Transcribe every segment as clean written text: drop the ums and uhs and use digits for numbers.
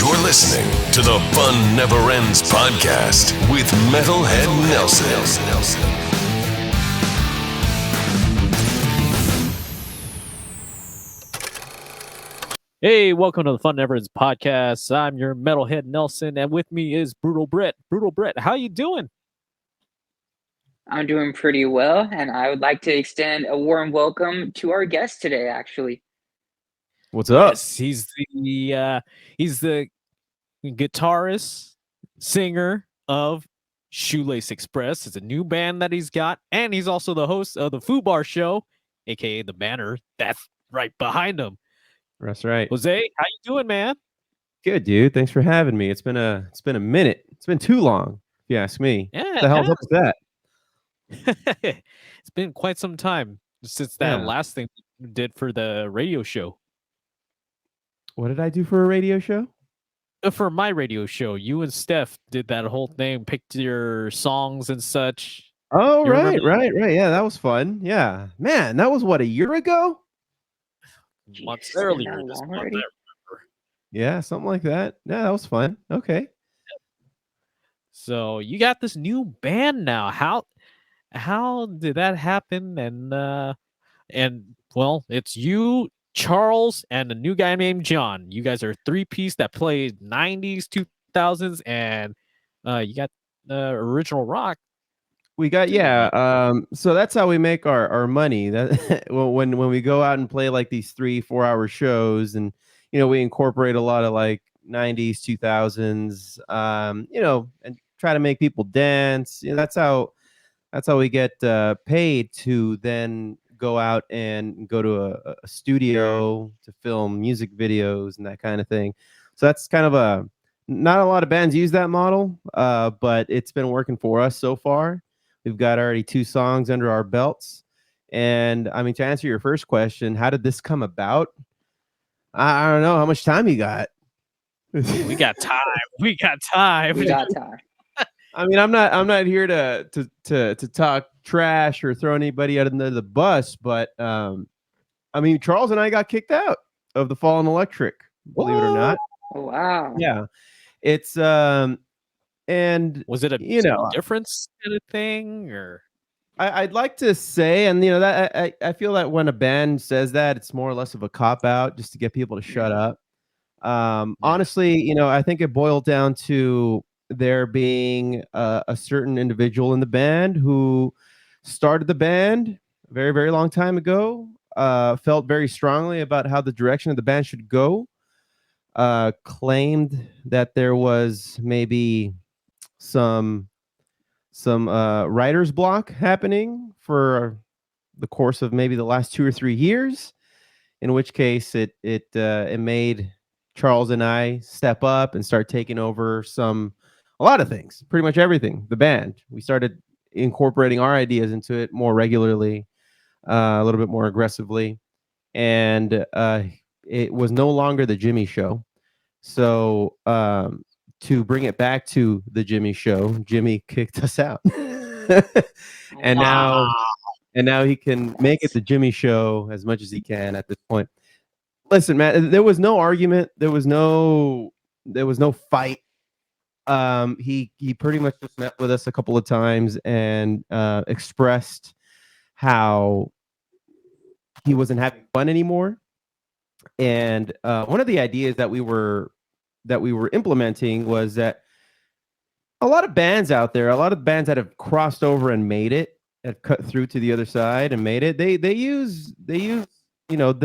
You're listening to the Fun Never Ends podcast with Metalhead Nelson. Hey, welcome to the Fun Never Ends podcast. I'm your Metalhead Nelson, and with me is Brutal Brett. Brutal Brett, how you doing? I'm doing pretty well, and I would like to extend a warm welcome to our guest today, actually. What's up? Yes, he's the guitarist, singer of Shoelace Express. It's a new band that he's got, and he's also the host of the Foo Bar Show, aka the banner that's right behind him. That's right. Jose, how you doing, man? Good, dude. Thanks for having me. It's been a minute. It's been too long, if you ask me. Yeah, What the hell's up with that? It's been quite some time since that last thing we did for the radio show. What did I do for a radio show? For my radio show, you and Steph did that whole thing, picked your songs and such. Oh, You right. remember Yeah, that was fun. Yeah. Man, that was what, a year ago? Months Jeez, earlier been that this long month, I already? remember. Yeah, something like that. Yeah, that was fun. Okay. So you got this new band now. How did that happen? And well, it's you, Charles, and a new guy named John. You guys are a three-piece that played 90s, 2000s, and you got original rock. We got so that's how we make our money. That when we go out and play like these 3-4 hour shows, and we incorporate a lot of like 90s 2000s, and try to make people dance. That's how we get paid to then go out and go to a studio to film music videos and that kind of thing. So that's kind of not a lot of bands use that model, but it's been working for us so far. We've got already 2 songs under our belts. And I mean, to answer your first question, how did this come about? I don't know. How much time you got? We got time. We got time. We got time. I mean, I'm not here to talk trash or throw anybody under the bus, but I mean, Charles and I got kicked out of the Fallen Electric, believe it or not. Oh, wow. Yeah. It's and Was it a difference kind of thing, or? I'd like to say, and that I feel that when a band says that, it's more or less of a cop out just to get people to shut up. Honestly, I think it boiled down to there being a certain individual in the band who started the band a very, very long time ago, felt very strongly about how the direction of the band should go, claimed that there was maybe some writer's block happening for the course of maybe the last 2 or 3 years, in which case it made Charles and I step up and start taking over a lot of things, pretty much everything. The band, we started incorporating our ideas into it more regularly, a little bit more aggressively, and it was no longer the Jimmy Show. So to bring it back to the Jimmy Show, Jimmy kicked us out. and now he can make it the Jimmy Show as much as he can at this point. Listen, man, there was no argument. There was no fight. He pretty much just met with us a couple of times and expressed how he wasn't having fun anymore. And one of the ideas that we were implementing was that a lot of bands out there, a lot of bands that have crossed over and made it, have cut through to the other side and made it, they use the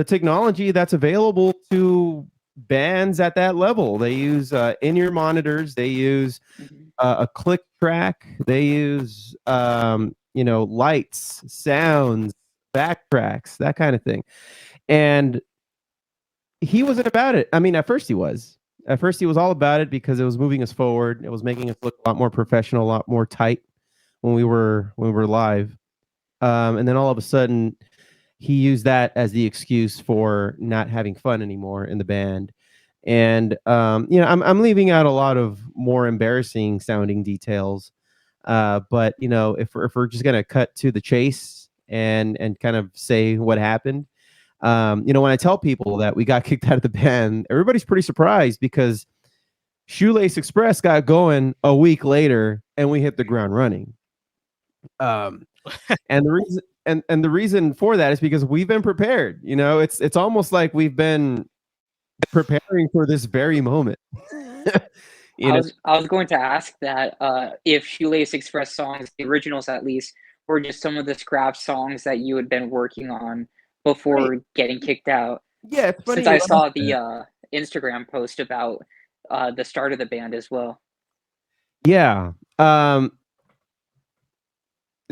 technology that's available to bands at that level. They use in-ear monitors, they use a click track, they use lights, sounds, backtracks, that kind of thing. And he wasn't about it. I mean, at first he was all about it because it was moving us forward. It was making us look a lot more professional, a lot more tight when we were live. And then all of a sudden he used that as the excuse for not having fun anymore in the band. And I'm leaving out a lot of more embarrassing sounding details. But if we're just gonna cut to the chase and kind of say what happened, when I tell people that we got kicked out of the band, everybody's pretty surprised because Shoelace Express got going a week later, and we hit the ground running. And the reason and the reason for that is because we've been prepared. You know, it's almost like we've been preparing for this very moment. you know, I was going to ask that if Shoelace Express songs, the originals at least, were just some of the scrap songs that you had been working on right. before getting kicked out. Yeah, it's funny Since you I ask saw the that. Instagram post about the start of the band as well. Yeah.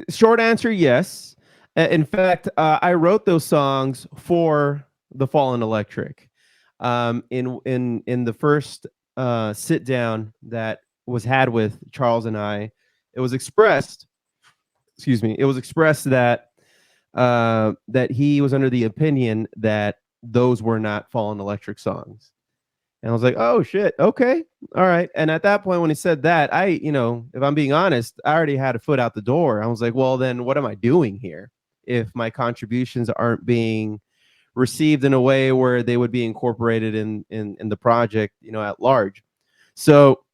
Short answer, yes. In fact, I wrote those songs for the Fallen Electric. In the first sit down that was had with Charles and I, it was expressed. Excuse me. It was expressed that that he was under the opinion that those were not Fallen Electric songs. And I was like, oh shit, okay, all right. And at that point, when he said that, if I'm being honest, I already had a foot out the door. I was like, well, then what am I doing here if my contributions aren't being received in a way where they would be incorporated in the project, at large? So,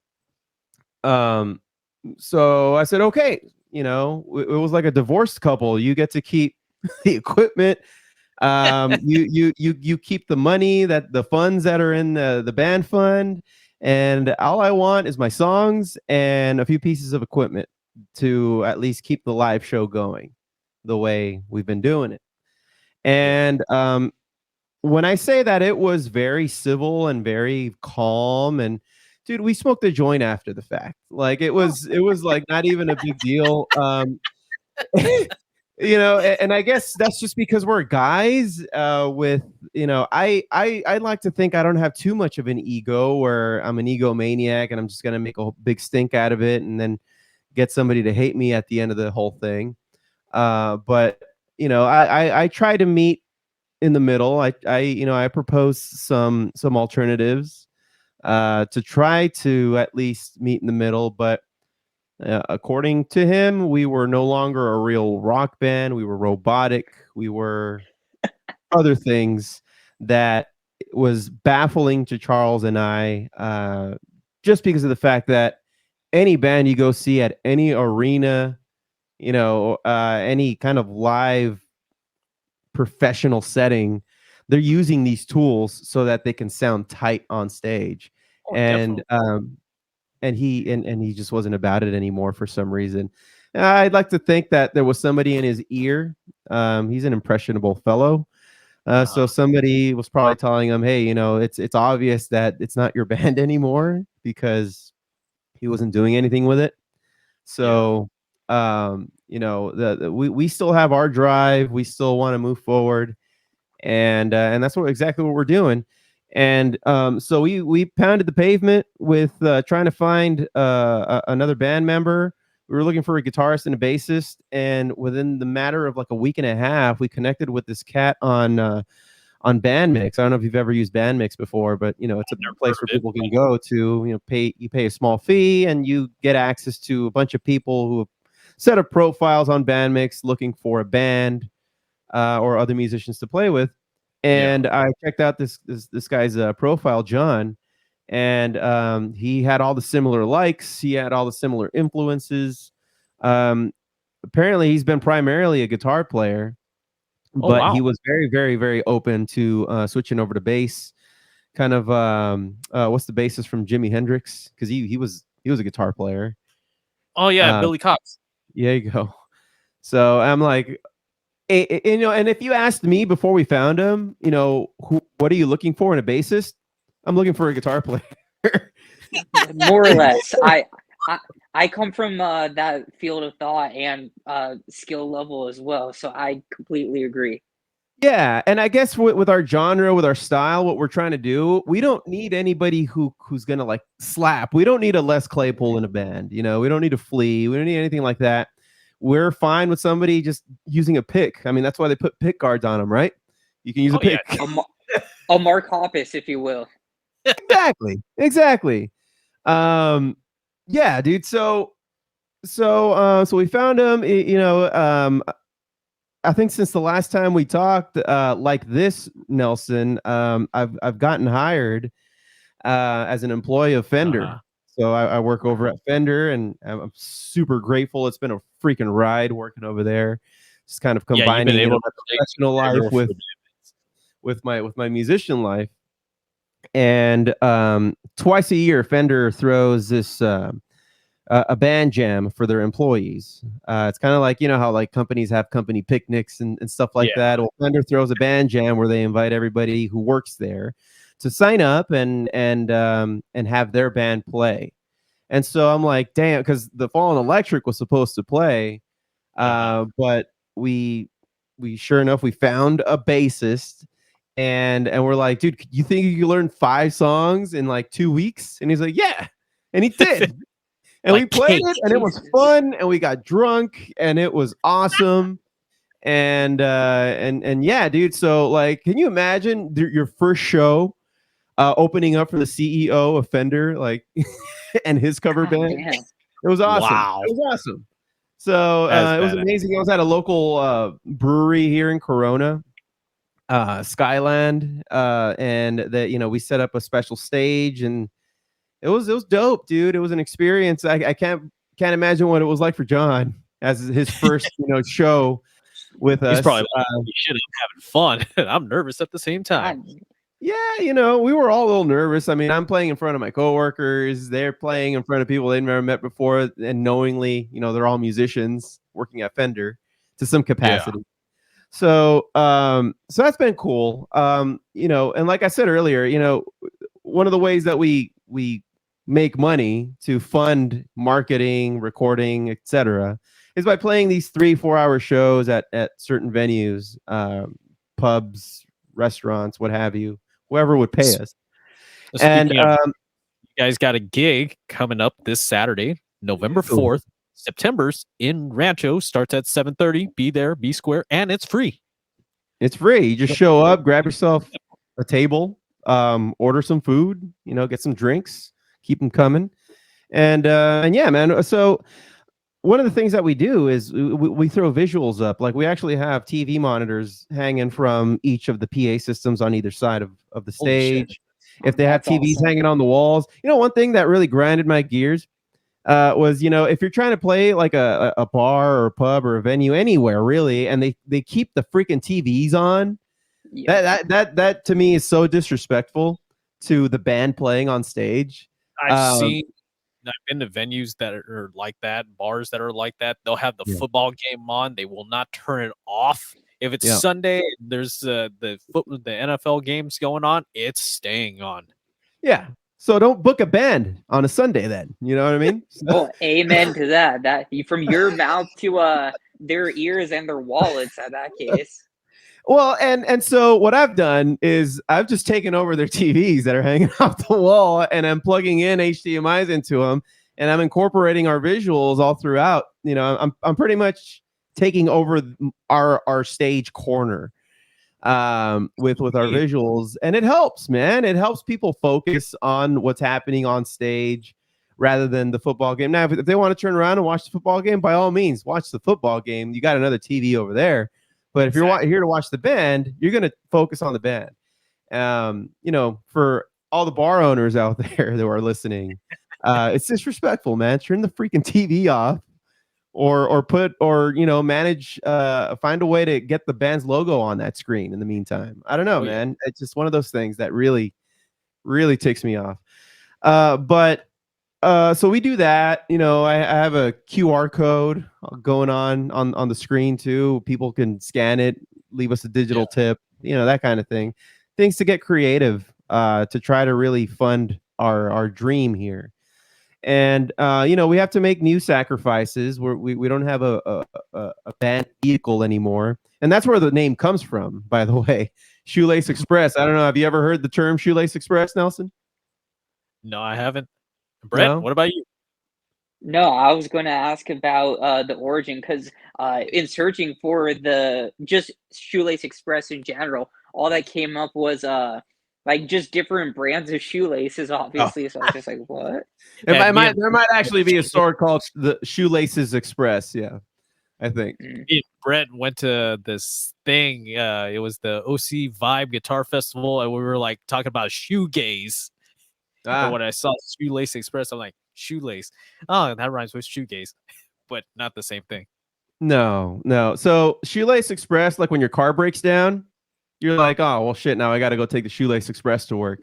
um, so I said, okay, it was like a divorced couple. You get to keep the equipment. You keep the money, that the funds that are in the band fund, and all I want is my songs and a few pieces of equipment to at least keep the live show going the way we've been doing it. And when I say that, it was very civil and very calm. And dude, we smoked a joint after the fact. Like it was like not even a big deal. And I guess that's just because we're guys with, I like to think I don't have too much of an ego, where I'm an egomaniac and I'm just going to make a big stink out of it and then get somebody to hate me at the end of the whole thing. But I try to meet in the middle. I propose some alternatives to try to at least meet in the middle. But according to him, we were no longer a real rock band. We were robotic. We were other things that was baffling to Charles and I, just because of the fact that any band you go see at any arena, any kind of live professional setting, they're using these tools so that they can sound tight on stage. Oh, And definitely. and he just wasn't about it anymore for some reason. I'd like to think that there was somebody in his ear. He's an impressionable fellow. So somebody was probably telling him, hey, it's obvious that it's not your band anymore, because he wasn't doing anything with it. So we still have our drive. We still want to move forward, and that's exactly what we're doing. And so we pounded the pavement with trying to find another band member. We were looking for a guitarist and a bassist, and within the matter of like a week and a half, we connected with this cat on Bandmix. I don't know if you've ever used Bandmix before, but it's a Never place heard where of it. people can go to, pay a small fee and you get access to a bunch of people who have set up profiles on Bandmix looking for a band or other musicians to play with. And I checked out this guy's profile, John, and he had all the similar likes. He had all the similar influences. Apparently, he's been primarily a guitar player, Oh, but he wow. was very, very, very open to switching over to bass. Kind of, what's the bassist from Jimi Hendrix? Because he was a guitar player. Oh, yeah, Uh, Billy Cox. yeah, you go. So I'm like, and if you asked me before we found him, what are you looking for in a bassist? I'm looking for a guitar player. More or less. I come from that field of thought and skill level as well, so I completely agree. Yeah, and I guess with our genre, with our style, what we're trying to do, we don't need anybody who's gonna like slap. We don't need a Les Claypool in a band. We don't need a Flea. We don't need anything like that. We're fine with somebody just using a pick. I mean, that's why they put pick guards on them, right? You can use a Oh, yeah. pick. A Mark Hoppus, if you will. Exactly. Yeah, dude. So we found him. I think since the last time we talked, like this, Nelson, I've gotten hired as an employee of Fender. Uh-huh. So I work over Wow. at Fender, and I'm super grateful. It's been a freaking ride working over there. Just kind of Yeah, you've been combining, able my to play professional life Fender for with my musician life. And twice a year, Fender throws this a band jam for their employees. It's kind of like, how like companies have company picnics and stuff like Yeah. that. Well, Fender throws a band jam where they invite everybody who works there to sign up and have their band play. And so I'm like, damn, because the Fallen Electric was supposed to play, but we sure enough we found a bassist, and we're like, dude, you think you can learn 5 songs in like 2 weeks? And he's like, yeah, and he did. And we Like played cake. it, and it was Jesus. fun, and we got drunk, and it was awesome. And yeah, dude. So like, can you imagine your first show opening up for the CEO of Fender, like, and his cover God band? damn. It was awesome. Wow. It was awesome. So That is it was badass. amazing. I was at a local brewery here in Corona, Skyland, and that we set up a special stage, and it was dope, dude. It was an experience. I can't imagine what it was like for John as his first show with He's us. probably like, you should have having fun. I'm nervous at the same time. God, Yeah, we were all a little nervous. I mean, I'm playing in front of my coworkers. They're playing in front of people they've never met before, and knowingly, they're all musicians working at Fender to some capacity. So, so that's been cool. And like I said earlier, one of the ways that we make money to fund marketing, recording, etc., is by playing these 3-4 hour shows at certain venues, pubs, restaurants, what have you, whoever would pay us. And Speaking of, you guys got a gig coming up this Saturday, November 4th. September's in Rancho, starts at 7:30. Be there, be square, and it's free. It's free. You just show up, grab yourself a table, order some food, get some drinks, keep them coming. And yeah, man. So one of the things that we do is we throw visuals up. Like, we actually have TV monitors hanging from each of the PA systems on either side of the Holy shit. stage. If they have That's TVs awesome. hanging on the walls, one thing that really grinded my gears was, if you're trying to play like a bar or a pub or a venue anywhere really, and they keep the freaking TVs on, Yeah. that to me is so disrespectful to the band playing on stage. I've been to venues that are like that, bars that are like that. They'll have the Yeah. football game on. They will not turn it off. If it's Yeah. Sunday, and there's the NFL games going on, it's staying on. Yeah. So don't book a band on a Sunday then. You know what I mean? Oh, amen to that. That from your mouth to their ears and their wallets in that case. Well, and so what I've done is I've just taken over their TVs that are hanging off the wall, and I'm plugging in HDMI's into them, and I'm incorporating our visuals all throughout. I'm pretty much taking over our stage corner with our visuals, and it helps, man. It helps people focus on what's happening on stage rather than the football game. Now, if they want to turn around and watch the football game, by all means, watch the football game. You got another TV over there. But if you're here to watch the band, you're going to focus on the band. For all the bar owners out there that are listening, it's disrespectful, man. Turn the freaking TV off, or manage, find a way to get the band's logo on that screen in the meantime. I don't know, man. It's just one of those things that really, really ticks me off. But so we do that. I have a QR code going on the screen too. People can scan it, leave us a digital tip, that kind of thing. Things to get creative to try to really fund our dream here. And we have to make new sacrifices. We don't have a band vehicle anymore, and that's where the name comes from, by the way. Shoelace Express. I don't know. Have you ever heard the term Shoelace Express, Nelson? No, I haven't. Brett, No? what about you? No, I was going to ask about the origin because in searching for the just Shoelace Express in general, all that came up was like just different brands of shoelaces, obviously. So I was just like, what? There might actually be a store called the Shoelaces Express. Yeah, I think. Mm. Me and Brett went to this thing. It was the OC Vibe Guitar Festival, and we were like talking about shoegaze. And when I saw Shoelace Express, I'm like, shoelace. Oh, that rhymes with shoegaze, but not the same thing. No. So Shoelace Express, like when your car breaks down, you're like, oh well, shit. Now I got to go take the Shoelace Express to work.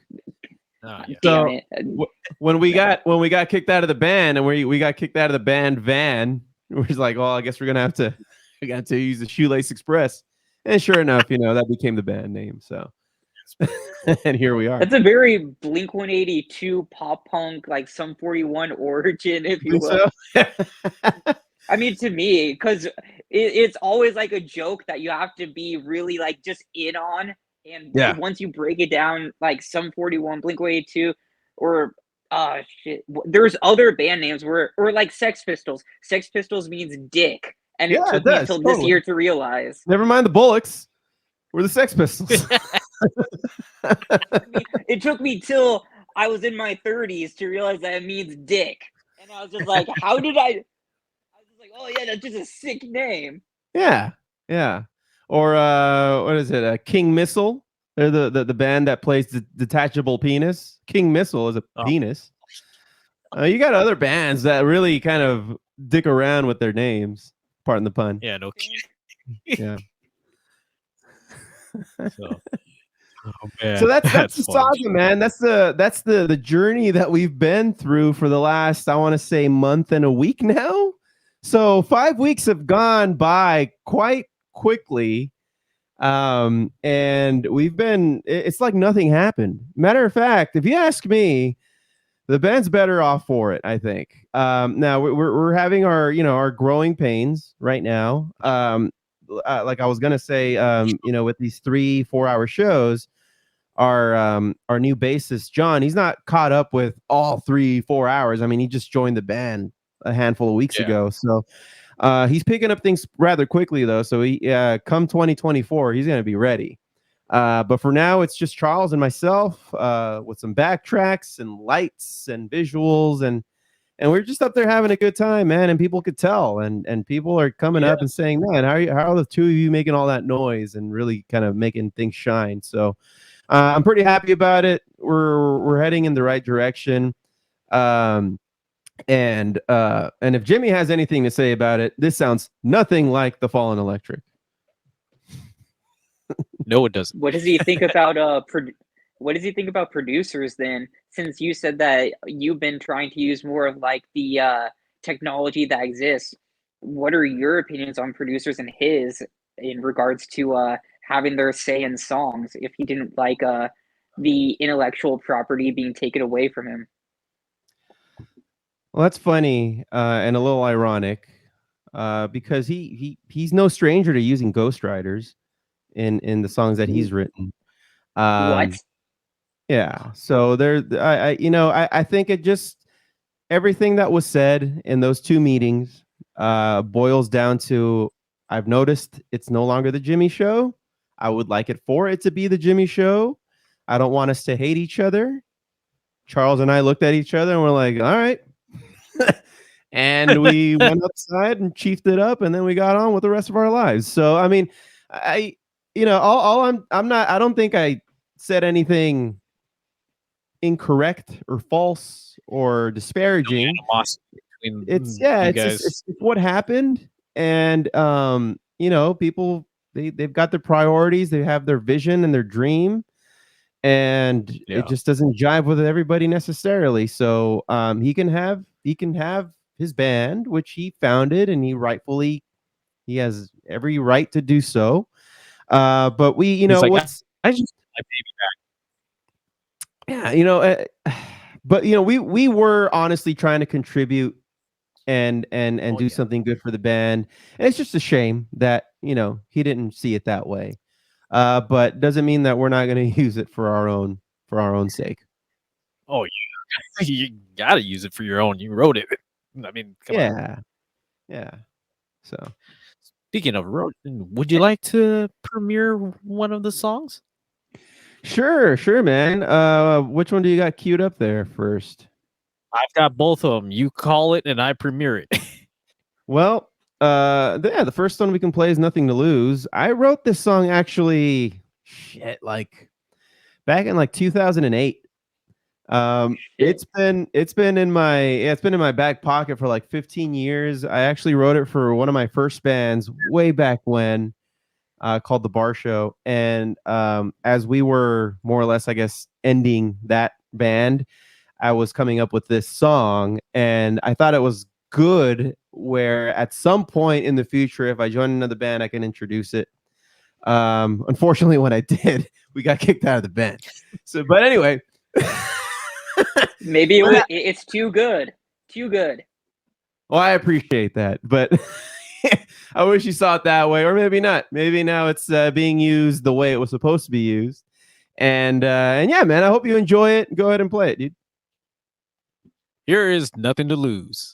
Oh, yeah. Damn So it. when we got kicked out of the band, and we got kicked out of the band van, we're just like, well, I guess we got to use the Shoelace Express. And sure enough, that became the band name. So, and here we are. That's a very Blink 182 pop punk, like Sum 41 origin, if you Think will. so? I mean, to me, because it's always like a joke that you have to be really like just in on. And Yeah. once you break it down, like Sum 41, Blink 182, or shit, there's other band names or like Sex Pistols. Sex Pistols means dick. And Yeah, it took it me does, until this totally. year to realize. Never mind the Bullocks. We're the Sex Pistols. It took me till I was in my 30s to realize that it means dick. And I was just like, how did I was just like, oh yeah, that's just a sick name. Yeah. Or what is it? King Missile. They're the band that plays the detachable penis. King Missile is a penis. You got other bands that really kind of dick around with their names. Pardon the pun. Yeah, no. Yeah. So, man, So that's the funny. saga, man. That's the journey that we've been through for the last, I want to say, month and a week now. So 5 weeks have gone by quite quickly. And it's like nothing happened. Matter of fact, if you ask me, the band's better off for it, I think. Now we're having our growing pains right now. Like I was gonna say, with these 3-4 hour shows, our new bassist John, he's not caught up with all 3-4 hours. I mean, he just joined the band a handful of weeks ago, so he's picking up things rather quickly though. So he come 2024, he's gonna be ready. But for now, it's just Charles and myself with some backtracks and lights and visuals, and we're just up there having a good time, man. And people could tell, and people are coming up and saying, man, how are the two of you making all that noise and really kind of making things shine? So I'm pretty happy about it. We're heading in the right direction. And if Jimmy has anything to say about it, this sounds nothing like the Fallen Electric. No, it doesn't. What does he think about what does he think about producers then? Since you said that you've been trying to use more of like the technology that exists, what are your opinions on producers and his in regards to having their say in songs if he didn't like the intellectual property being taken away from him? Well, that's funny and a little ironic because he's no stranger to using ghostwriters in the songs that he's written. What? Yeah. So I think it just everything that was said in those two meetings boils down to I've noticed it's no longer the Jimmy Show. I would like it for it to be the Jimmy Show. I don't want us to hate each other. Charles and I looked at each other and we're like, all right. And we went outside and chiefed it up, and then we got on with the rest of our lives. So I mean, I don't think I said anything incorrect or false or disparaging. It's what happened, and people they've got their priorities, they have their vision and their dream, and it just doesn't jive with everybody necessarily. So he can have his band, which he founded, and he has every right to do so. But we, I just my baby back. Yeah, but we were honestly trying to contribute and do something good for the band. And it's just a shame that he didn't see it that way. But doesn't mean that we're not going to use it for our own sake. Oh yeah, you gotta use it for your own. You wrote it. I mean, come on. Yeah. So, speaking of wrote, would you like to premiere one of the songs? Sure, man. Which one do you got queued up there first? I've got both of them. You call it, and I premiere it. Well, the first one we can play is Nothing to Lose. I wrote this song actually, like back in like 2008. It's been in my back pocket for like 15 years. I actually wrote it for one of my first bands way back when, called The Bar Show. And as we were more or less, I guess, ending that band, I was coming up with this song, and I thought it was good. Where at some point in the future, if I join another band, I can introduce it. Unfortunately, when I did, we got kicked out of the band. So, but anyway. Maybe it's too good. Too good. Well, I appreciate that, but I wish you saw it that way, or maybe not. Maybe now it's being used the way it was supposed to be used. And yeah, man, I hope you enjoy it. Go ahead and play it, dude. Here is Nothing to Lose.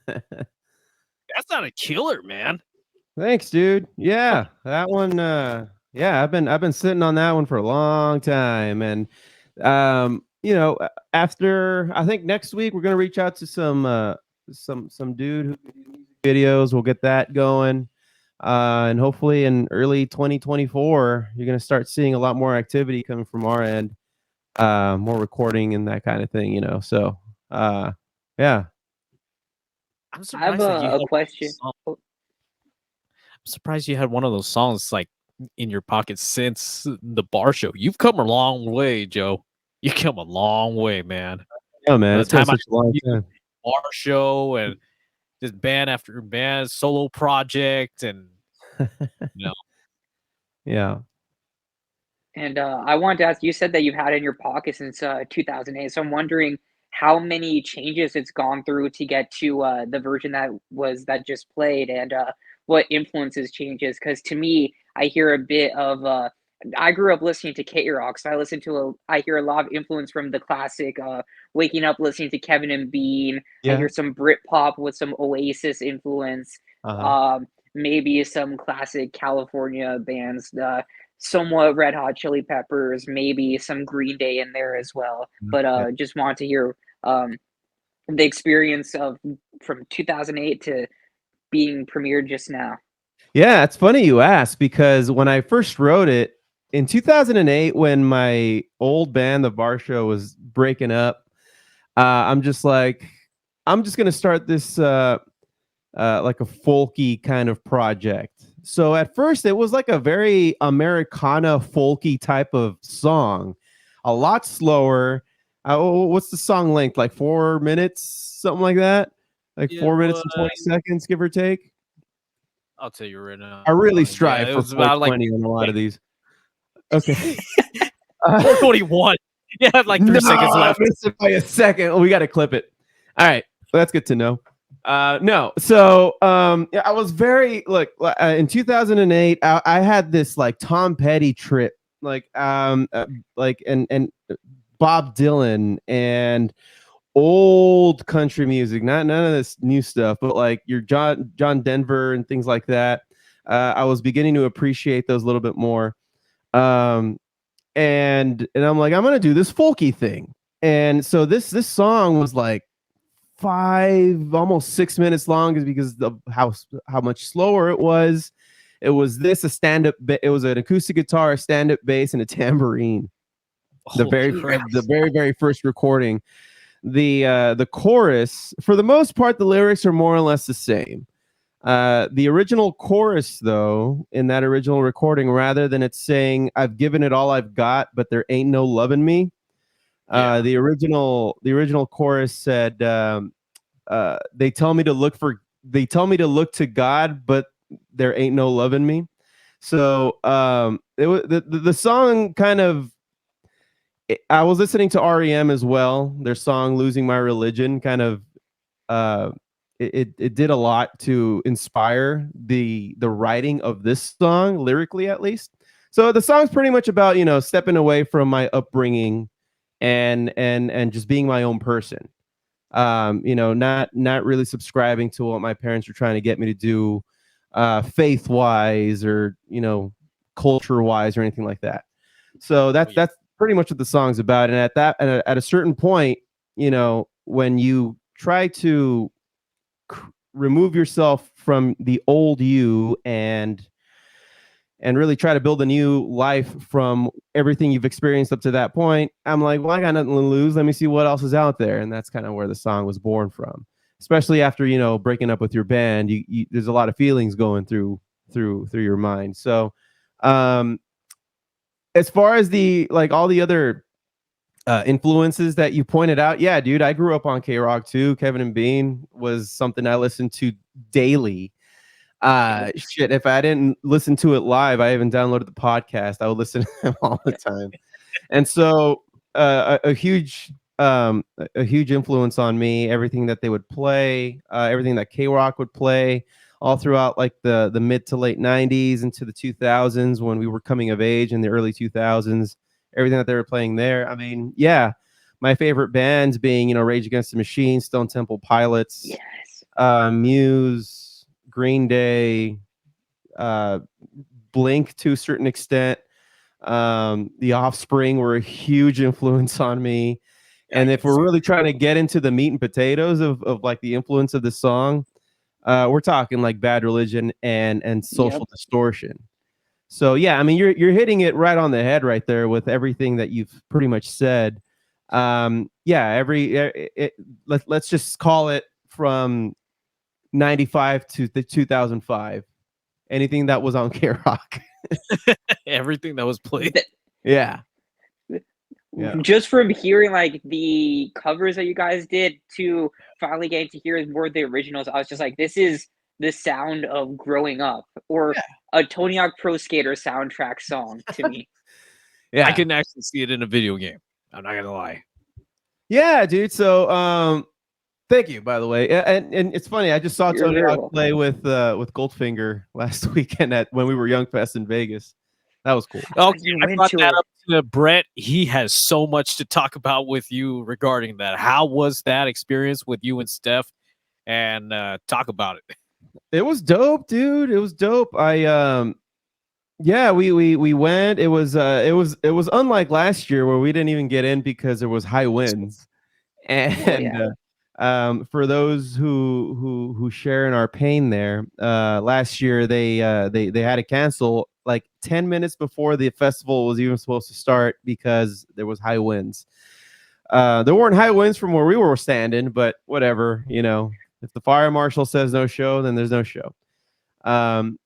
That's not a killer, man. Thanks, dude. Yeah, that one. Yeah, I've been sitting on that one for a long time, and after I think next week we're gonna reach out to some dude who can do music videos. We'll get that going, and hopefully in early 2024, you're gonna start seeing a lot more activity coming from our end, more recording and that kind of thing. So yeah. I'm I have surprised that you a had question. I'm surprised you had one of those songs like in your pocket since the bar show. You've come a long way, Joe. You come a long way, man. Oh man, By the it's been time I such a long you time. bar show and just band after band, solo project, and you know, Yeah. And I wanted to ask, you said that you've had it in your pocket since 2008. So I'm wondering how many changes it's gone through to get to the version that just played, and what influences changes. Because to me, I hear a bit of. I grew up listening to K-Rock, so I hear a lot of influence from the classic. Waking up listening to Kevin and Bean. I Yeah. hear some Britpop with some Oasis influence. Uh-huh. Maybe some classic California bands. Somewhat Red Hot Chili Peppers, maybe some Green Day in there as well. But Yeah. just want to hear the experience of from 2008 to being premiered just now. Yeah, it's funny you ask because when I first wrote it in 2008, when my old band, the Bar Show, was breaking up, I'm just like, I'm just gonna start this like a folky kind of project. So at first, it was like a very Americana folky type of song, a lot slower. What's the song length? Like 4 minutes, something like that. Like it 4 minutes was. and 20 seconds, give or take. I'll tell you right now. I really Yeah, strive it for was about like 420 on a lot of these. Okay. 421. You had like 3 seconds I left. missed it by a second. Oh, we got to clip it. All right. Well, that's good to know. No. So, yeah, I was very in 2008. I had this like Tom Petty trip, and Bob Dylan and old country music, not none of this new stuff, but like your John Denver and things like that. I was beginning to appreciate those a little bit more. Um, and I'm like, I'm gonna do this folky thing. And so this song was like almost 6 minutes long, is because of how much slower it was. It was it was an acoustic guitar, a stand-up bass, and a tambourine. Holy crap. The very first recording. The chorus, for the most part, the lyrics are more or less the same. The original chorus, though, in that original recording, rather than it saying "I've given it all I've got, but there ain't no loving me," Yeah. the original chorus said, "They tell me to look to God, but there ain't no loving me." So it was the song kind of. I was listening to REM as well. Their song "Losing My Religion" kind of it did a lot to inspire the writing of this song, lyrically at least. So the song's pretty much about stepping away from my upbringing and just being my own person. Not really subscribing to what my parents were trying to get me to do, faith wise or culture wise or anything like that. So that's pretty much what the song's about. And at a certain point, when you try to remove yourself from the old you and really try to build a new life from everything you've experienced up to that point, I'm like, well, I got nothing to lose. Let me see what else is out there. And that's kind of where the song was born from. Especially after breaking up with your band, there's a lot of feelings going through your mind. So as far as all the other influences that you pointed out, yeah, dude, I grew up on K-Rock too. Kevin and Bean was something I listened to daily. Shit, if I didn't listen to it live, I even downloaded the podcast. I would listen to them all the time. And so a huge influence on me, everything that they would play, everything that K-Rock would play all throughout like the mid to late 90s into the 2000s, when we were coming of age in the early 2000s, everything that they were playing there. I mean, yeah, my favorite bands being Rage Against the Machine, Stone Temple Pilots, Yes. Muse, Green Day, Blink to a certain extent. The Offspring were a huge influence on me. And if we're really trying to get into the meat and potatoes of like the influence of the song, we're talking like Bad Religion and Social Distortion. So yeah, I mean you're hitting it right on the head right there with everything that you've pretty much said. Let's just call it from 95 to the 2005. Anything that was on K-Rock. Everything that was played. Yeah. Yeah. Just from hearing like the covers that you guys did to finally getting to hear more of the originals, I was just like, this is the sound of growing up, or a Tony Hawk Pro Skater soundtrack song to me. Yeah, I can actually see it in a video game. I'm not gonna lie. Yeah, dude. So thank you, by the way. And it's funny, I just saw Tony Hawk play with Goldfinger last weekend when we were Young Fest in Vegas. That was cool. Oh, I brought that up to Brett. He has so much to talk about with you regarding that. How was that experience with you and Steph? And talk about it. It was dope, dude. It was dope. We went. It was unlike last year where we didn't even get in because there was high winds. And for those who share in our pain there, last year they had to cancel like 10 minutes before the festival was even supposed to start because there was high winds. There weren't high winds from where we were standing, but whatever, if the fire marshal says no show, then there's no show.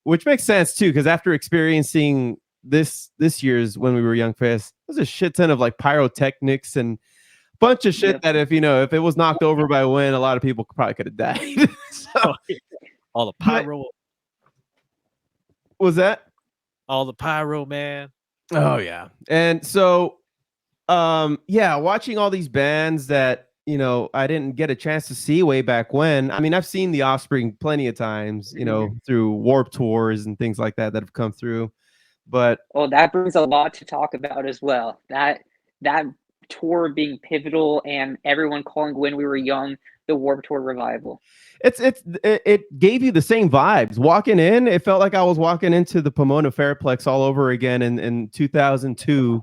Which makes sense too, because after experiencing this year's when we were Young Fest, there's a shit ton of like pyrotechnics and bunch of shit that if it was knocked over by wind, a lot of people probably could have died. So, all the pyro. Was that? All the pyro, man. Oh yeah. And so watching all these bands that I didn't get a chance to see way back when. I mean, I've seen the Offspring plenty of times, through Warped Tours and things like that have come through. But that brings a lot to talk about as well. That tour being pivotal and everyone calling When We Were Young the Warped Tour revival. It gave you the same vibes. Walking in, it felt like I was walking into the Pomona Fairplex all over again in 2002.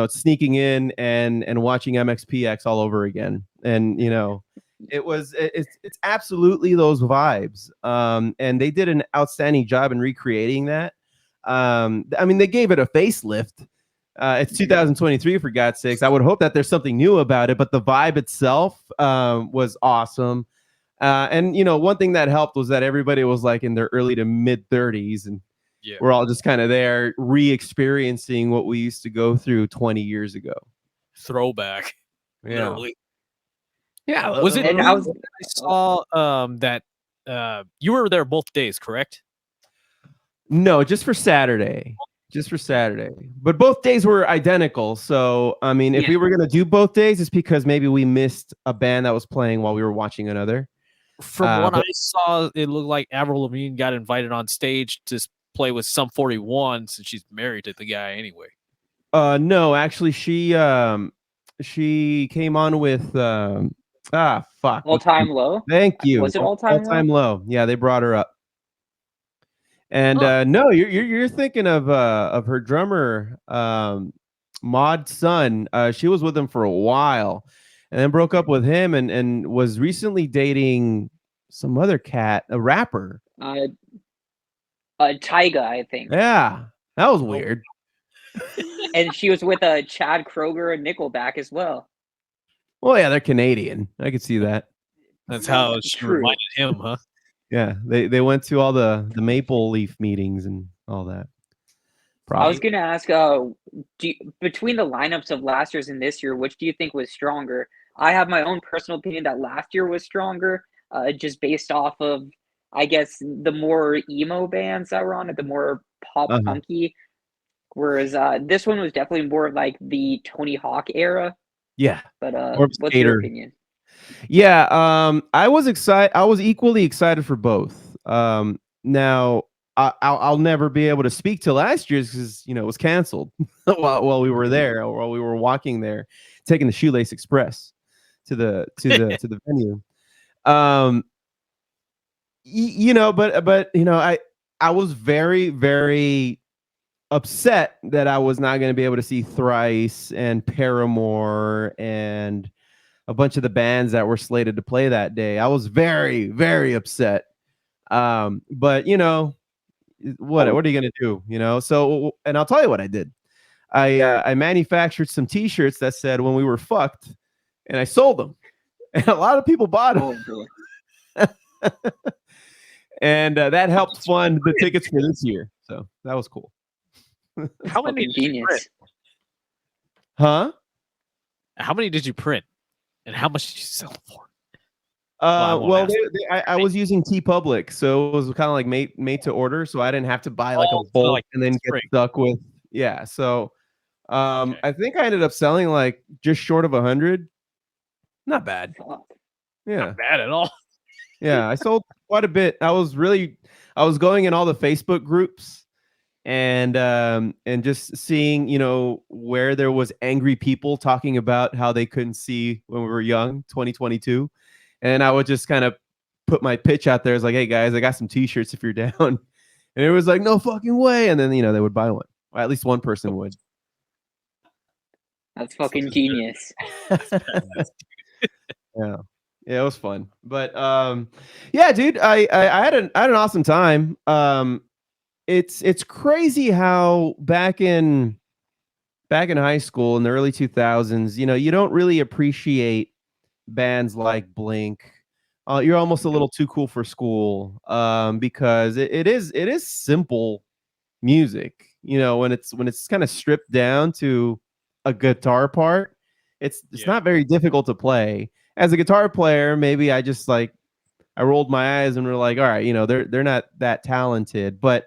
Sneaking in and watching MXPX all over again. And it's absolutely those vibes. And they did an outstanding job in recreating that. I mean, they gave it a facelift. It's 2023, for God's sakes. I would hope that there's something new about it, but the vibe itself was awesome. And one thing that helped was that everybody was like in their early to mid 30s, and we're all just kind of there re-experiencing what we used to go through 20 years ago. Throwback. Yeah. Literally. Yeah. Was it? I saw that you were there both days, correct? No, just for Saturday. But both days were identical. So, I mean, if we were going to do both days, it's because maybe we missed a band that was playing while we were watching another. From what I saw, it looked like Avril Lavigne got invited on stage to play with Sum 41 since she's married to the guy anyway. No, actually, she came on with All Time Low. Thank you. Was it All Time Low? Yeah, they brought her up. And no, you're thinking of her drummer, Maud's son. She was with him for a while, and then broke up with him, and was recently dating some other cat, a rapper. Tyga, I think. Yeah, that was weird. And she was with Chad Kroeger and Nickelback as well. Well, yeah, they're Canadian. I could see that. That's how she reminded him, huh? Yeah, they went to all the Maple Leaf meetings and all that. Probably. I was going to ask, between the lineups of last year's and this year, which do you think was stronger? I have my own personal opinion that last year was stronger, just based off of, I guess, the more emo bands that were on it, the more pop punky. Whereas this one was definitely more like the Tony Hawk era. Yeah. But what's your opinion? Yeah, I was excited. I was equally excited for both. Now I'll never be able to speak to last year's because it was canceled while we were there, while we were walking there, taking the Shoelace Express to the venue. Um, but I was very, very upset that I was not going to be able to see Thrice and Paramore and a bunch of the bands that were slated to play that day. I was very, very upset. But what are you going to do? So, and I'll tell you what I did. I manufactured some T-shirts that said "When we were fucked," and I sold them, and a lot of people bought them. Oh, And that helped fund the tickets for this year. So that was cool. How many fucking did you print? genius. Huh? How many did you print? And how much did you sell them for? I won't Well, ask. I was using TeePublic, so it was kind of like made to order, so I didn't have to buy like a Oh, so bulk like and then get spring. stuck with So Okay. I think I ended up selling like just short of 100. Not bad. Fuck. Yeah, Not bad at all. yeah. I sold quite a bit. I was going in all the Facebook groups and just seeing where there was angry people talking about how they couldn't see when we were young, 2022, and I would just kind of put my pitch out there as like, hey guys, I got some T-shirts if you're down, and it was like, no fucking way, and then they would buy one, or at least one person would. That's fucking genius. Yeah, it was fun, but yeah, dude, I had an awesome time. It's crazy how back in high school in the early 2000s, you don't really appreciate bands like Blink. You're almost a little too cool for school, because it is simple music. When it's kind of stripped down to a guitar part, it's not very difficult to play. As a guitar player, maybe I just I rolled my eyes and were like, all right, they're not that talented. But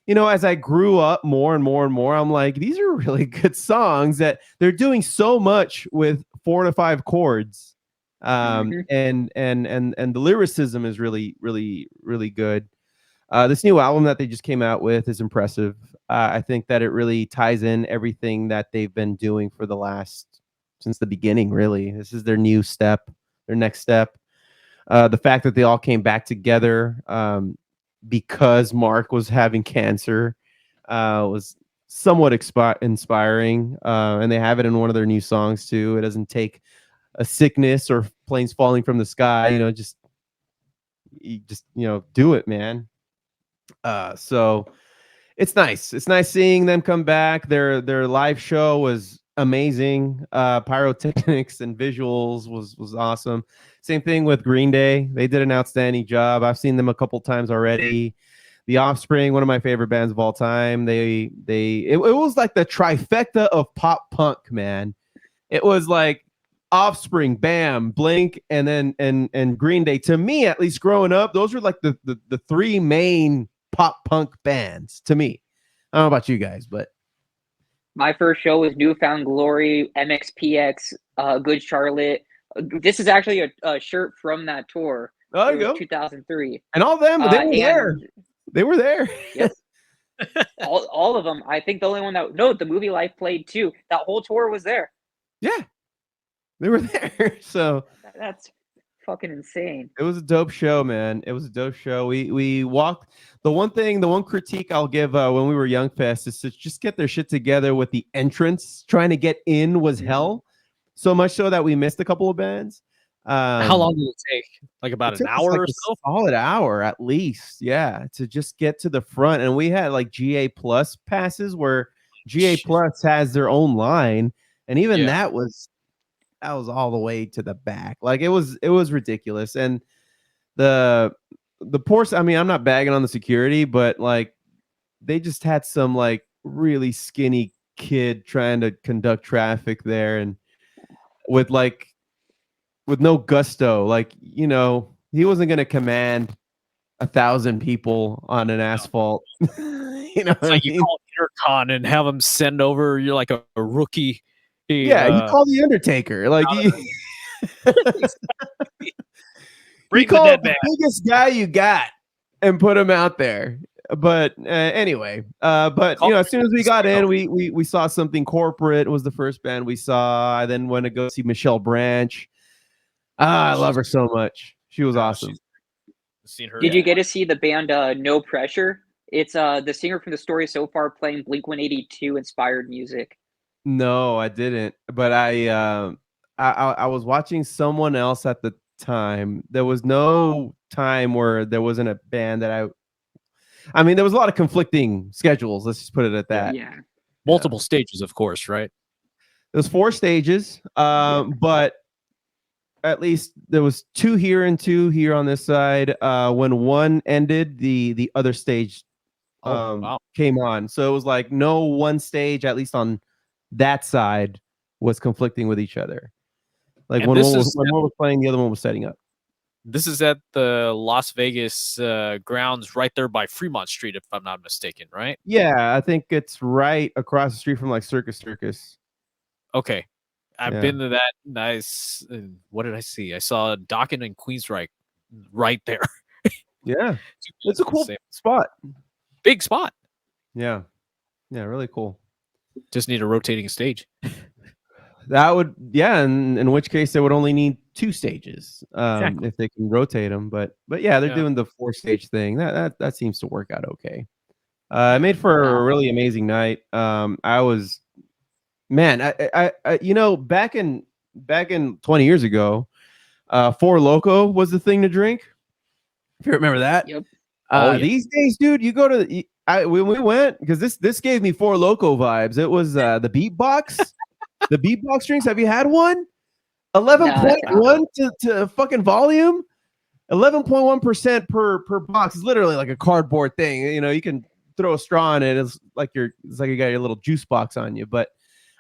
as I grew up more and more and more, I'm like, these are really good songs that they're doing so much with 4 to 5 chords. And the lyricism is really, really, really good. This new album that they just came out with is impressive. I think that it really ties in everything that they've been doing since the beginning, really. This is their new step, their next step. The fact that they all came back together because Mark was having cancer was somewhat inspiring. And they have it in one of their new songs too. It doesn't take a sickness or planes falling from the sky, just do it, man. So it's nice. It's nice seeing them come back. Their live show was amazing. Pyrotechnics and visuals was awesome. Same thing with Green Day. They did an outstanding job. I've seen them a couple times already. The Offspring, one of my favorite bands of all time. It was like the trifecta of pop punk, man. It was like Offspring, Bam, Blink, and then and Green Day. To me, at least growing up, those were like the 3 main pop punk bands to me. I don't know about you guys, but My first show was Newfound Glory, MXPX, Good Charlotte. This is actually a shirt from that tour. there It you was go. 2003. And all of them, they were there. They were there. Yes. all of them. I think the only one the Movie Life played too. That whole tour was there. Yeah, they were there. So That's fucking insane. it was a dope show, man. It was a dope show. We walked. The one critique I'll give when we were Young Fest is to just get their shit together with the entrance. Trying to get in was hell. So much so that we missed a couple of bands. How long did it take? Like about an hour or so? Solid hour at least. Yeah, to just get to the front. And we had like GA Plus passes where GA Plus has their own line, and even that was all the way to the back. Like it was ridiculous. And the poor, I mean, I'm not bagging on the security, but like they just had some like really skinny kid trying to conduct traffic there, and with no gusto. Like, he wasn't going to command 1,000 people on an asphalt. It's like you call Intercon and have them send over. You're like a rookie. Yeah, you call the Undertaker. Like you call the biggest guy you got and put him out there. But anyway, as soon as we got in, we saw something corporate. It was the first band we saw. I then went to go see Michelle Branch. I love her so much. She was awesome. Seen her. Did you get to see the band No Pressure? It's the singer from the story so far playing Blink-182 inspired music. No, I didn't. But I was watching someone else at the time. There was no time where there wasn't a band that I mean, there was a lot of conflicting schedules. Let's just put it at that. Yeah. multiple stages, of course, right? There's 4 stages, but at least there was 2 here and 2 here on this side. When one ended, the other stage Wow. came on. So it was like no one stage, at least on that side, was conflicting with each other. Like And when this one was, is- when one was playing, the other one was setting up. This is at the Las Vegas grounds right there by Fremont Street, if I'm not mistaken, right? Yeah, I think it's right across the street from like Circus. Okay. I've Yeah. been to that. Nice. What did I see? I saw Dokken and Queensryche right there. Yeah, it's a cool Same. spot. Big spot. Yeah, really cool. Just need a rotating stage. That would, yeah, in which case they would only need 2 stages Exactly. if they can rotate them. But yeah, they're Yeah. doing the 4-stage thing. That seems to work out okay. It made for a really amazing night. I was, man, I you know, back in 20 years ago, Four Loko was the thing to drink. If you remember that. Yep. Oh, yeah. These days, dude, you go to when we went, because this gave me Four Loko vibes. It was the beatbox. The beatbox drinks. Have you had one? 11.1 to fucking volume. 11.1% per box. It's literally like a cardboard thing. You know, you can throw a straw in it. It's like you got your little juice box on you. But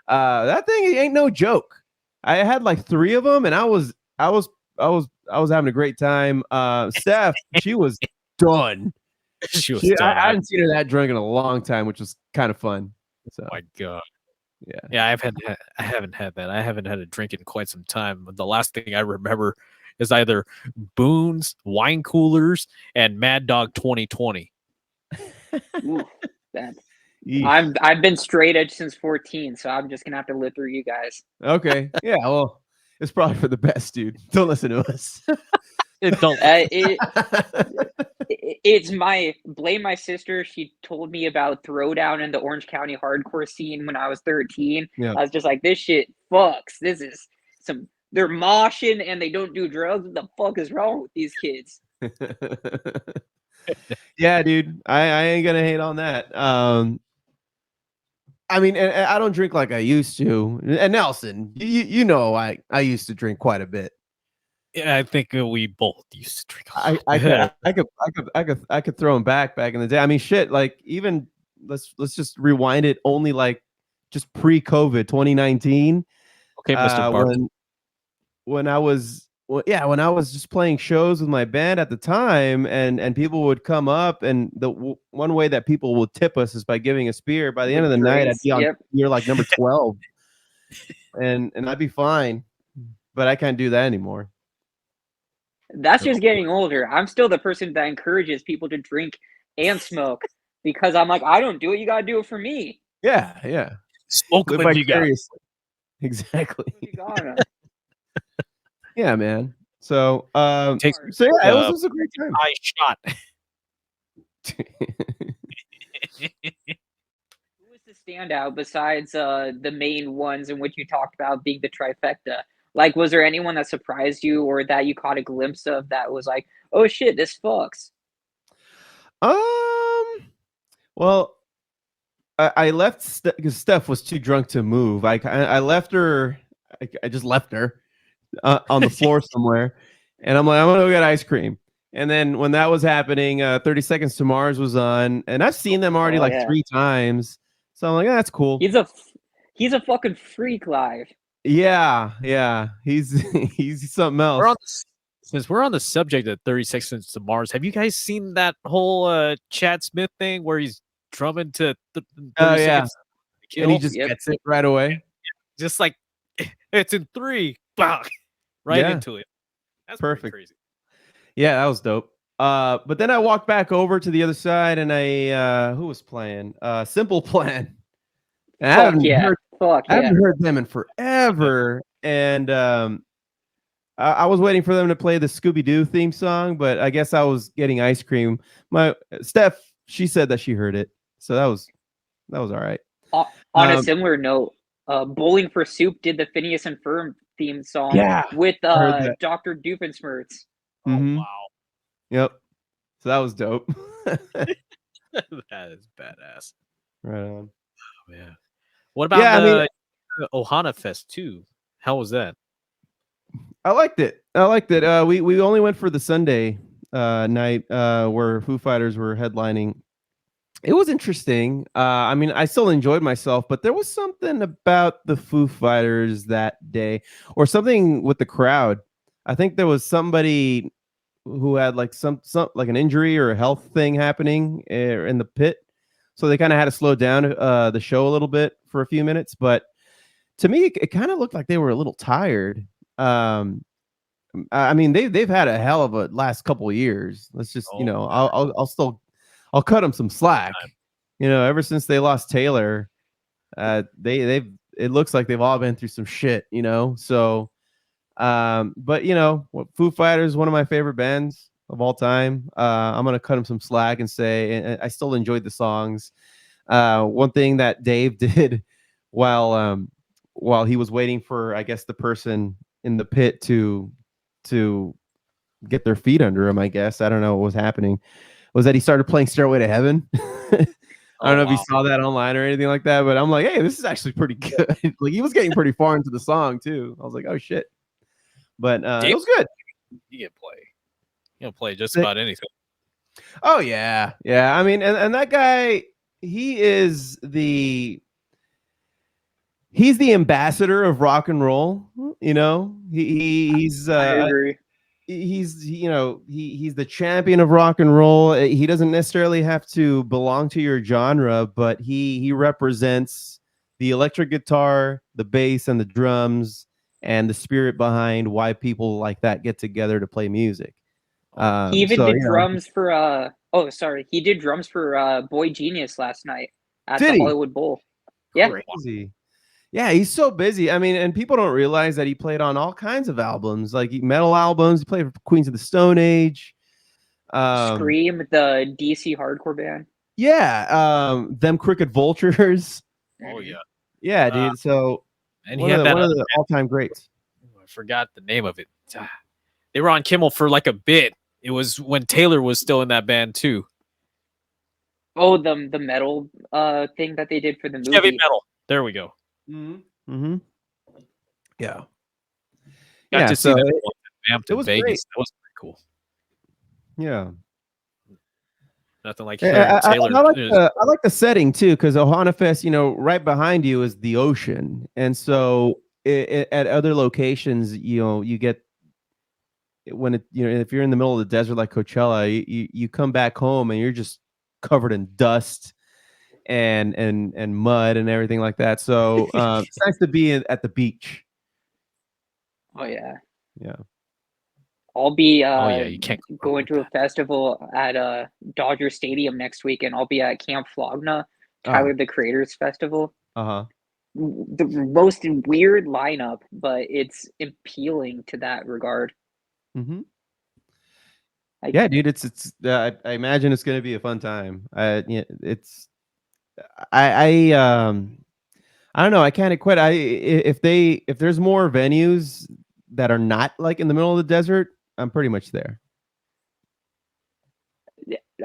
that thing ain't no joke. I had like 3 of them, and I was having a great time. Steph, she was done. She was done. I hadn't seen her that drunk in a long time, which was kind of fun. So Oh my god. yeah. Yeah, I haven't had that. I haven't had a drink in quite some time. The last thing I remember is either Boone's, wine coolers, and Mad Dog 2020. Ooh, that. Yeesh. I've been straight edge since 14, so I'm just gonna have to live through you guys. Okay. Yeah. Well, it's probably for the best, dude. Don't listen to us. It's my blame my sister. She told me about Throwdown in the Orange County hardcore scene when I was 13. Yeah. I was just like, this shit fucks. This is they're moshing and they don't do drugs. What the fuck is wrong with these kids? Yeah, dude. I ain't gonna hate on that. I mean, and I don't drink like I used to. And Nelson, you know, I used to drink quite a bit. Yeah, I think we both used to drink. I could throw them back in the day. I mean, shit. Like even let's just rewind it. Only like just pre-COVID, 2019. Okay, Mr. Bart. When I was just playing shows with my band at the time, and people would come up, and the one way that people would tip us is by giving us beer. By the end of the night, I'd be on year like number 12, and I'd be fine. But I can't do that anymore. That's just getting older. I'm still the person that encourages people to drink and smoke because I'm like, I don't do it. You gotta do it for me. Yeah. Smoke Live when you got. vicariously. Exactly. You gotta. Yeah, man. So, Take so yeah, it was a great time. high shot. Who was the standout besides the main ones in which you talked about being the trifecta? Like, was there anyone that surprised you or that you caught a glimpse of that was like, oh shit, this fucks? Well, I left because Steph was too drunk to move. I left her. I just left her on the floor somewhere, and I'm like, I'm gonna go get ice cream. And then when that was happening, 30 Seconds to Mars was on, and I've seen them already 3 times. So I'm like, that's cool. He's a fucking freak live. Yeah. He's something else. Since we're on the subject of 30 Seconds to Mars, have you guys seen that whole Chad Smith thing where he's drumming to 30 seconds to kill? And he just gets it right away. Just like it's in 3, bah, right into it. That's perfect. Crazy. Yeah, that was dope. But then I walked back over to the other side, and I who was playing? Simple Plan. And I haven't heard them in forever. And I was waiting for them to play the Scooby-Doo theme song, but I guess I was getting ice cream. My Steph, she said that she heard it, so that was all right. On a similar note, Bowling for Soup did the Phineas and Ferb theme song Yeah, with I heard that. Dr. Doofenshmirtz. Oh Mhm. wow, Yep. So that was dope. that is badass. Right on. Oh, yeah. What about Yeah, I mean, the Ohana Fest too? How was that? I liked it. We only went for the Sunday night where Foo Fighters were headlining. It was interesting. I mean, I still enjoyed myself, but there was something about the Foo Fighters that day, or something with the crowd. I think there was somebody who had like some like an injury or a health thing happening in the pit, so they kind of had to slow down the show a little bit for a few minutes. But to me, it kind of looked like they were a little tired. Um, I mean, they've had a hell of a last couple of years. Let's just, Oh, I'll cut them some slack. Ever since they lost Taylor, they've it looks like they've all been through some shit. So but Foo Fighters is one of my favorite bands of all time. I'm gonna cut them some slack and say I still enjoyed the songs. One thing that Dave did while he was waiting for, I guess, the person in the pit to get their feet under him, I guess. I don't know what was happening. Was that he started playing Stairway to Heaven? I don't know if you saw that online or anything like that, but I'm like, hey, this is actually pretty good. Like, he was getting pretty far into the song too. I was like, oh shit. But it was good. You can play. You can play just about anything. Oh yeah. Yeah. I mean, and that guy, he's the ambassador of rock and roll. He's I agree. he's the champion of rock and roll. He doesn't necessarily have to belong to your genre, but he represents the electric guitar, the bass, and the drums, and the spirit behind why people like that get together to play music. He even did drums for he did drums for Boy Genius last night at the Hollywood Bowl. Yeah. Crazy. Yeah, he's so busy. I mean, and people don't realize that he played on all kinds of albums, like metal albums. He played for Queens of the Stone Age. Scream, the DC hardcore band. Yeah, them Crooked Vultures. Oh yeah. Yeah, dude. So and one of the all-time greats. I forgot the name of it. They were on Kimmel for like a bit. It was when Taylor was still in that band too. Oh, the metal thing that they did for the movie. Heavy metal. There we go. Mm-hmm. Mm-hmm. Yeah. Got to see that it was Vegas. Great. That was pretty cool. Yeah. Nothing like hearing Taylor. I like the setting too, because Ohana Fest, right behind you is the ocean, and so at other locations, you get when if you're in the middle of the desert like Coachella, you come back home and you're just covered in dust and mud and everything like that. So it's nice to be at the beach. Oh yeah. Yeah. I'll be you can't going to a festival at Dodger Stadium next week, and I'll be at Camp Flogna, Tyler the Creator's Festival. The most weird lineup, but it's appealing to that regard. Mm-hmm. Yeah, dude, it's I imagine it's gonna be a fun time. I don't know. I can't quit. If there's more venues that are not like in the middle of the desert, I'm pretty much there.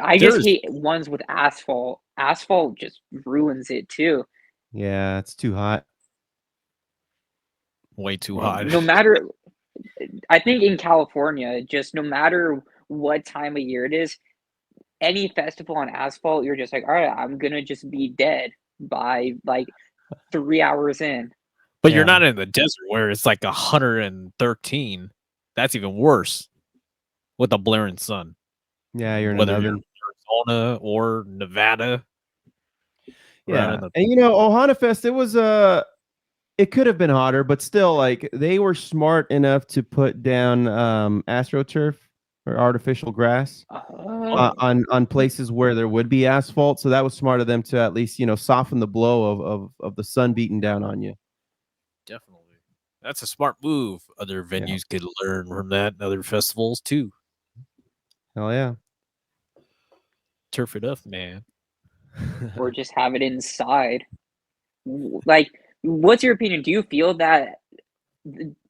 I just hate ones with asphalt. Asphalt just ruins it too. Yeah, it's too hot. Way too hot. No matter, I think in California, just no matter what time of year it is, any festival on asphalt, you're just like, all right, I'm gonna just be dead by like 3 hours in. But you're not in the desert where it's like 113. That's even worse with a blaring sun. Yeah, you're in whether you're in Arizona or Nevada. Yeah, and Ohana Fest, it could have been hotter, but still, like, they were smart enough to put down AstroTurf or artificial grass on places where there would be asphalt. So that was smart of them to at least soften the blow of the sun beating down on you. Definitely. That's a smart move. Other venues could learn from that and other festivals too. Hell yeah. Turf it up, man. or just have it inside. Like, what's your opinion? Do you feel that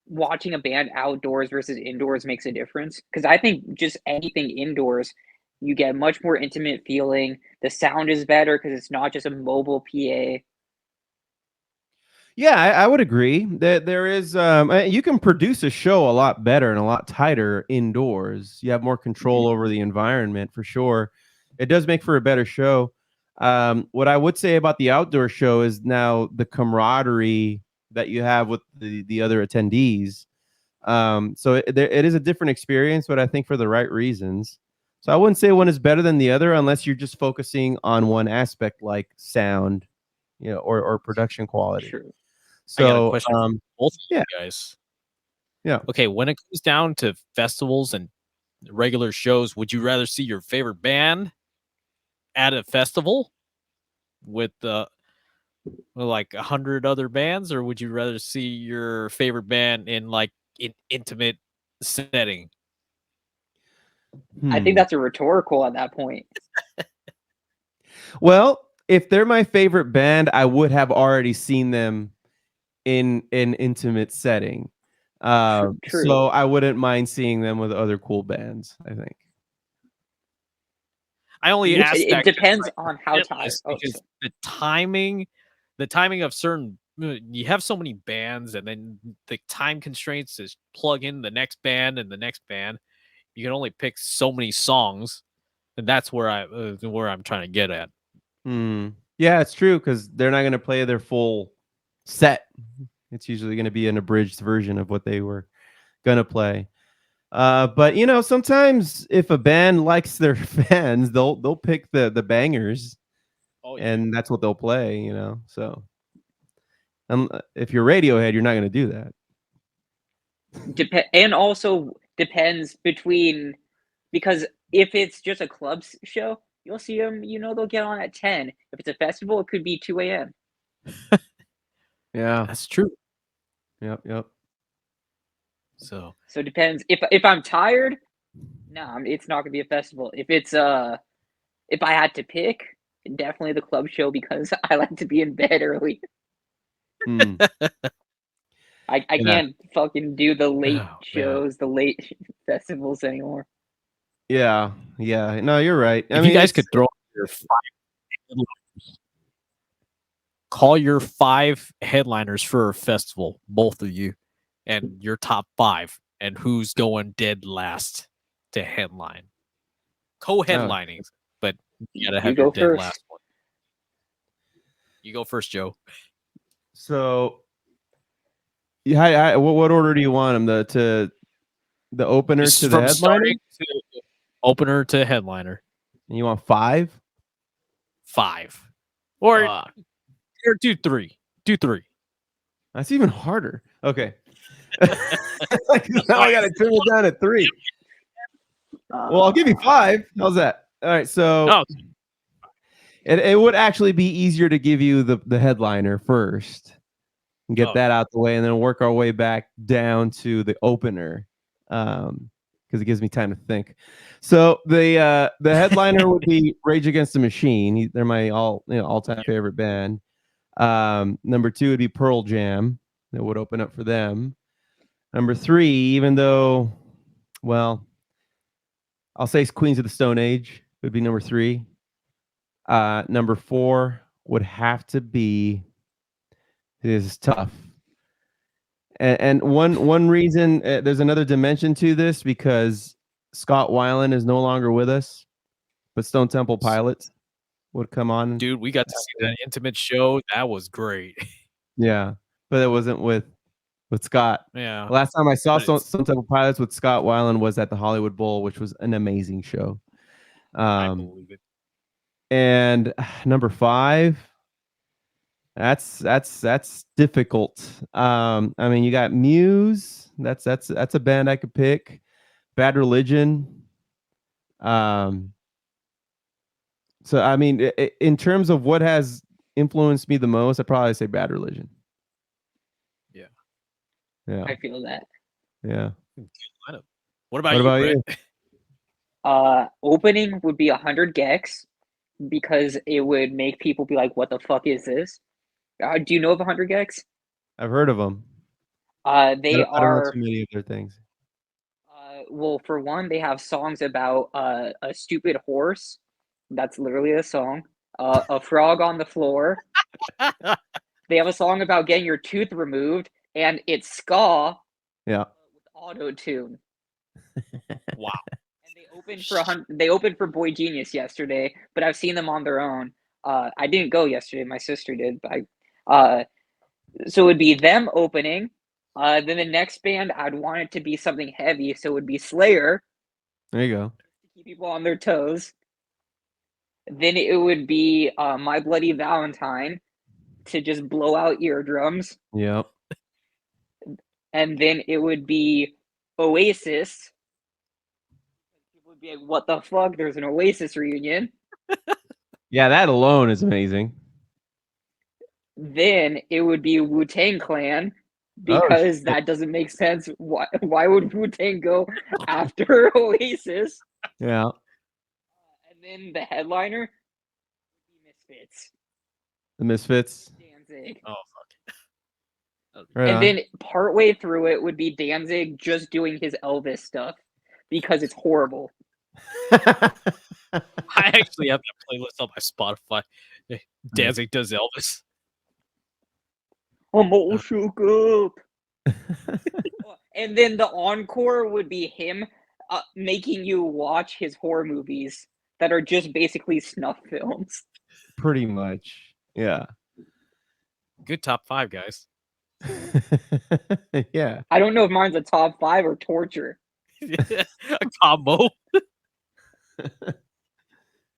watching a band outdoors versus indoors makes a difference? Because I think just anything indoors, you get a much more intimate feeling. The sound is better because it's not just a mobile PA. Yeah, I would agree that there is. You can produce a show a lot better and a lot tighter indoors. You have more control over the environment for sure. It does make for a better show. What I would say about the outdoor show is now the camaraderie that you have with the other attendees. So it is a different experience, but I think for the right reasons. So I wouldn't say one is better than the other unless you're just focusing on one aspect like sound, or production quality. True. I got a So question for both of yeah. you guys. Yeah. Okay, when it comes down to festivals and regular shows, would you rather see your favorite band at a festival with like 100 other bands, or would you rather see your favorite band in like an intimate setting? I think that's a rhetorical at that point. Well, if they're my favorite band, I would have already seen them in an intimate setting. True. So I wouldn't mind seeing them with other cool bands, I think. I only asked It that 'cause, depends like, on how hit tired. list, because the timing of certain, you have so many bands, and then the time constraints is plug in the next band and the next band. You can only pick so many songs, and that's where I'm trying to get at. Yeah, it's true because they're not going to play their full set. It's usually going to be an abridged version of what they were going to play. But sometimes if a band likes their fans, they'll pick the bangers, and that's what they'll play. So if you're Radiohead, you're not going to do that. And also depends between, because if it's just a club show, you'll see them. They'll get on at 10. If it's a festival, it could be 2 a.m. Yeah, That's true. Yep. So it depends. If I'm tired, no, it's not gonna be a festival. If I had to pick, definitely the club show because I like to be in bed early. I can't fucking do the late shows, the late festivals anymore. Yeah. No, you're right. If you guys could throw your call your 5 headliners for a festival, both of you, and your top 5, and who's going dead last to headline. Co-headlining, but you gotta have your dead last one. You go first, Joe. So, what order do you want them? The opener to the headliner? Opener to headliner. And you want 5? 5. Or do 3. Do 3. That's even harder. Okay. Now I gotta turn it down to 3. Well, I'll give you 5. How's that? All right. So it would actually be easier to give you the headliner first and get that out the way, and then work our way back down to the opener, because it gives me time to think. So the headliner would be Rage Against the Machine. They're my all-time favorite band. Number 2 would be Pearl Jam. That would open up for them. Number 3, even though, well, I'll say Queens of the Stone Age would be number 3. Number 4 would have to be, this is tough. And one reason, there's another dimension to this, because Scott Weiland is no longer with us, but Stone Temple Pilots would come on. Dude, we got to see that intimate show. That was great. Yeah, but it wasn't with Scott. Yeah. Last time I saw Stone Temple Pilots with Scott Weiland was at the Hollywood Bowl, which was an amazing show. I believe it. And number 5, that's difficult. I mean, you got Muse. That's a band I could pick. Bad Religion. So I mean, in terms of what has influenced me the most, I'd probably say Bad Religion. Yeah. Yeah. I feel that. Yeah. What about What you, about Brett? you? Opening would be 100 gex because it would make people be like, "What the fuck is this?" Do you know of 100 gex? I've heard of them. They I don't know are too many of their things. well, for one, they have songs about a stupid horse. That's literally a song. A frog on the floor. They have a song about getting your tooth removed, and it's ska Yeah. with auto tune. Wow. And they opened for Boy Genius yesterday, but I've seen them on their own. I didn't go yesterday. My sister did, but so it would be them opening. Then the next band, I'd want it to be something heavy, so it would be Slayer There you go. to keep people on their toes. Then it would be My Bloody Valentine to just blow out eardrums. Yep. And then it would be Oasis. People would be like, "What the fuck? There's an Oasis reunion." Yeah, that alone is amazing. Then it would be Wu-Tang Clan Oh, because shit. that doesn't make sense. Why would Wu-Tang go after Oasis? Yeah. And then the headliner would be Misfits. The Misfits. Danzig. Oh fuck. Right And on. then partway through it would be Danzig just doing his Elvis stuff because it's horrible. I actually have that playlist on my Spotify. Danzig does Elvis. I'm all shook up. And then the encore would be him making you watch his horror movies that are just basically snuff films. Pretty much. Yeah. Good top 5, guys. Yeah. I don't know if mine's a top 5 or torture. A combo.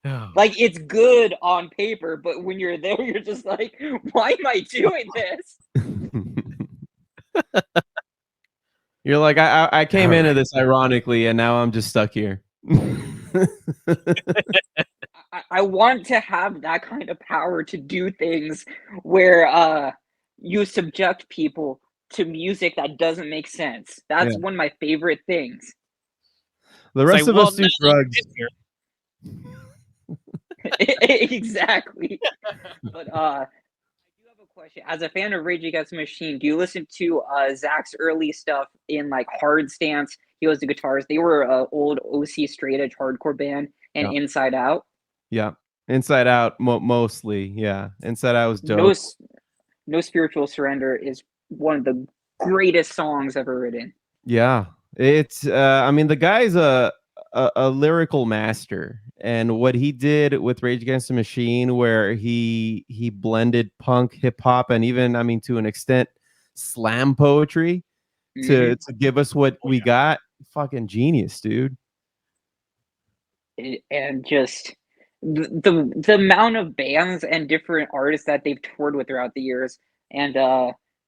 Oh. Like, it's good on paper, but when you're there, you're just like, why am I doing this? You're like, I came into this ironically, and now I'm just stuck here. I want to have that kind of power to do things where you subject people to music that doesn't make sense. That's Yeah. one of my favorite things. The It's rest like, of us do now that drugs. you've Exactly. But I do have a question. As a fan of Rage Against the Machine, do you listen to Zach's early stuff in like Hard Stance? He was the guitarist. They were an old OC straight edge hardcore band, and Yeah. Inside Out. Yeah. Inside Out, mostly. Yeah. Inside Out was No, dope. No Spiritual Surrender is one of the greatest songs ever written. Yeah. It's I mean, the guy's a lyrical master, and what he did with Rage Against the Machine, where he blended punk, hip hop, and even, I mean, to an extent, slam poetry to give us what we got. Fucking genius, dude. And just the amount of bands and different artists that they've toured with throughout the years, and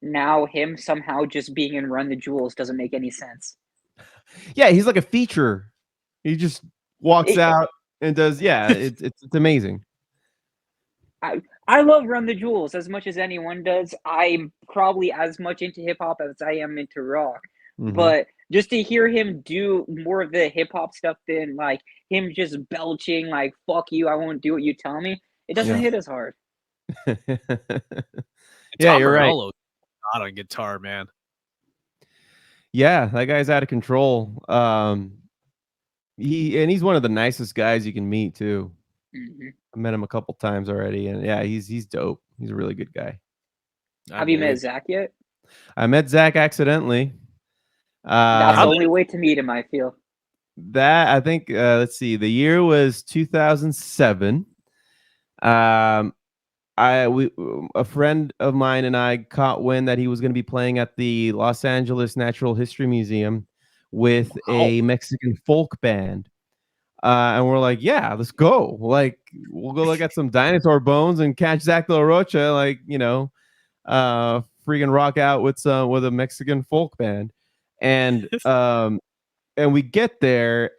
now him somehow just being in Run the Jewels doesn't make any sense. Yeah, he's like a feature. He just walks out and does. Yeah, it's amazing. I love Run the Jewels as much as anyone does. I'm probably as much into hip hop as I am into rock. But just to hear him do more of the hip hop stuff than like him just belching like "fuck you, I won't do what you tell me," it doesn't hit as hard. Yeah, you're right. Not on guitar, man. Yeah, that guy's out of control. He's one of the nicest guys you can meet too. I met him a couple times already, and yeah, he's dope. He's a really good guy. Have you met Zach yet? I met Zach accidentally. That's the only way to meet him, I feel. That, I think, let's see, the year was 2007. A friend of mine and I caught wind that he was going to be playing at the Los Angeles Natural History Museum with a Mexican folk band. And we're like, yeah, let's go. Like, we'll go look at some dinosaur bones and catch Zach De La Rocha, like, freaking rock out with a Mexican folk band. And we get there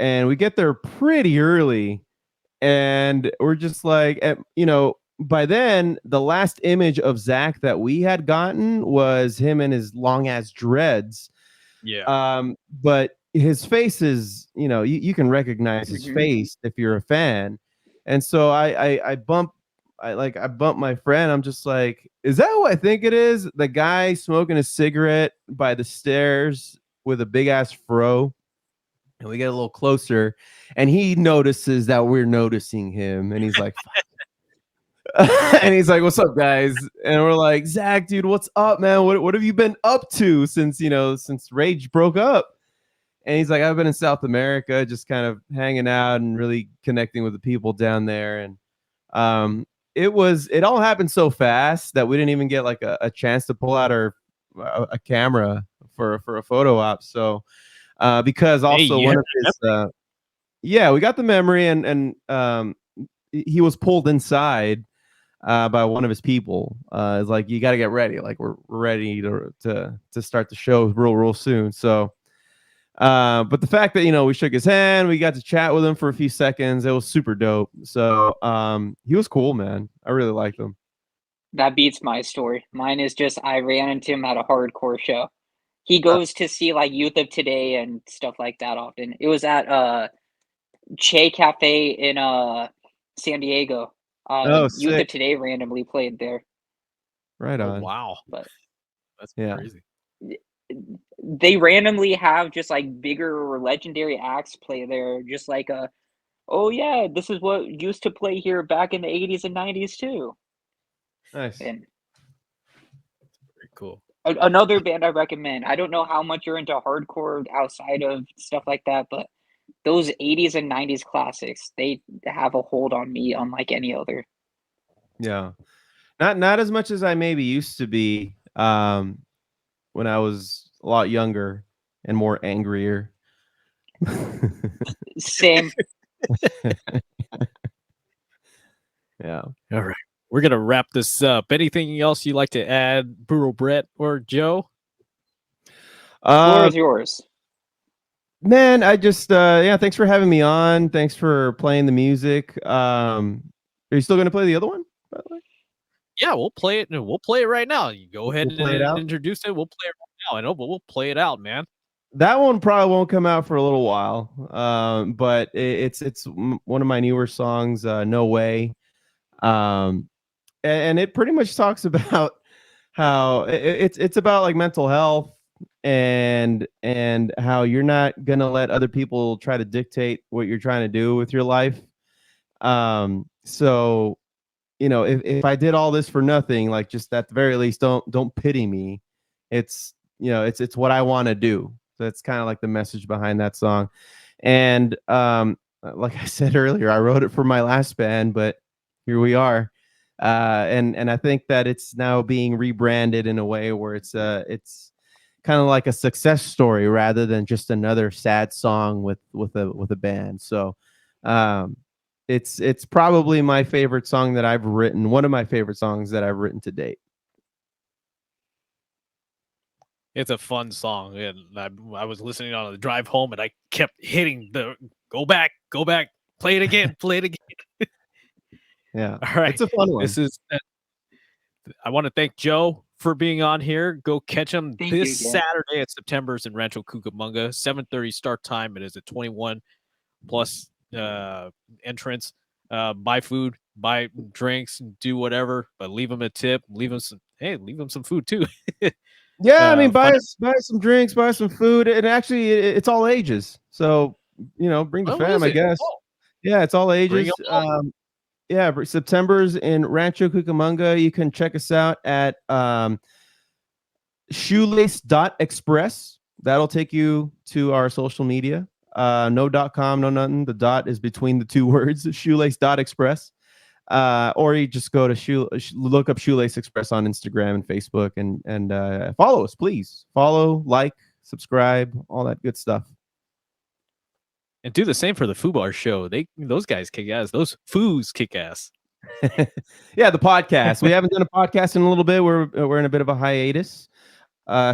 pretty early, and we're just like, by then, the last image of Zach that we had gotten was him and his long ass dreads. Yeah. But his face is, you can recognize his face if you're a fan. And so I bump my friend. I'm just like, is that who I think it is? The guy smoking a cigarette by the stairs with a big ass fro. And we get a little closer, and he notices that we're noticing him, and he's like, and he's like, "What's up, guys?" And we're like, "Zach, dude, what's up, man? What have you been up to since Rage broke up?" And he's like, "I've been in South America, just kind of hanging out and really connecting with the people down there." And it all happened so fast that we didn't even get like a chance to pull out a camera for a photo op. So because also Hey, one of his we got the memory, and he was pulled inside by one of his people. It's like, you got to get ready, like we're ready to start the show real soon. So but the fact that we shook his hand, we got to chat with him for a few seconds, it was super dope. So he was cool, man. I really liked him. That beats my story. Mine is just I ran into him at a hardcore show. He goes to see like Youth of Today and stuff like that often. It was at Che Cafe in San Diego. Youth Sick. of Today randomly played there. Right on. Oh, wow. But That's Yeah. crazy. they randomly have just like bigger or legendary acts play there, just like oh yeah, this is what used to play here back in the 80s and 90s too. Nice. And Very cool. another band I recommend. I don't know how much you're into hardcore outside of stuff like that, but those 80s and 90s classics, they have a hold on me unlike any other. Yeah. Not as much as I maybe used to be when I was a lot younger and more angrier. Same. Yeah. All right. We're going to wrap this up. Anything else you'd like to add, Brutal Brett or Joe? Floor is yours. Man, I just thanks for having me on. Thanks for playing the music. Are you still gonna play the other one, by the way? Yeah, we'll play it. We'll play it right now. You go ahead We'll play it and out? introduce it. We'll play it right now. I know, but we'll play it out, man. That one probably won't come out for a little while. But it's one of my newer songs, No Way. And it pretty much talks about how it's about like mental health and how you're not gonna let other people try to dictate what you're trying to do with your life. So if I did all this for nothing, like, just at the very least, don't pity me. It's it's what I want to do. So that's kind of like the message behind that song. And like I said earlier, I wrote it for my last band, but here we are. And I think that it's now being rebranded in a way where it's kind of like a success story rather than just another sad song with a band. So it's probably my favorite song that I've written, one of my favorite songs that I've written to date. It's a fun song, and I was listening on the drive home, and I kept hitting the go back, play it again, play it again. Yeah, all right, it's a fun one. This is. I want to thank Joe for being on here. Go catch him this Saturday at September's in Rancho Cucamonga, 7:30 start time. It is a 21 plus entrance. Buy food, buy drinks, do whatever, but leave them a tip. Leave them some food too. Yeah, I mean, buy some drinks, buy some food, and actually, it's all ages. So bring the fam, I guess. Oh. Yeah, it's all ages. Yeah, September's in Rancho Cucamonga. You can check us out at Shoelace.Express. That'll take you to our social media. No .com, no nothing. The dot is between the two words. Shoelace.Express. Or you just go to look up Shoelace Express on Instagram and Facebook, and follow us, please. Follow, like, subscribe, all that good stuff. And do the same for the Foo Bar show. Those guys kick ass. Those foos kick ass. Yeah, the podcast. We haven't done a podcast in a little bit. We're in a bit of a hiatus.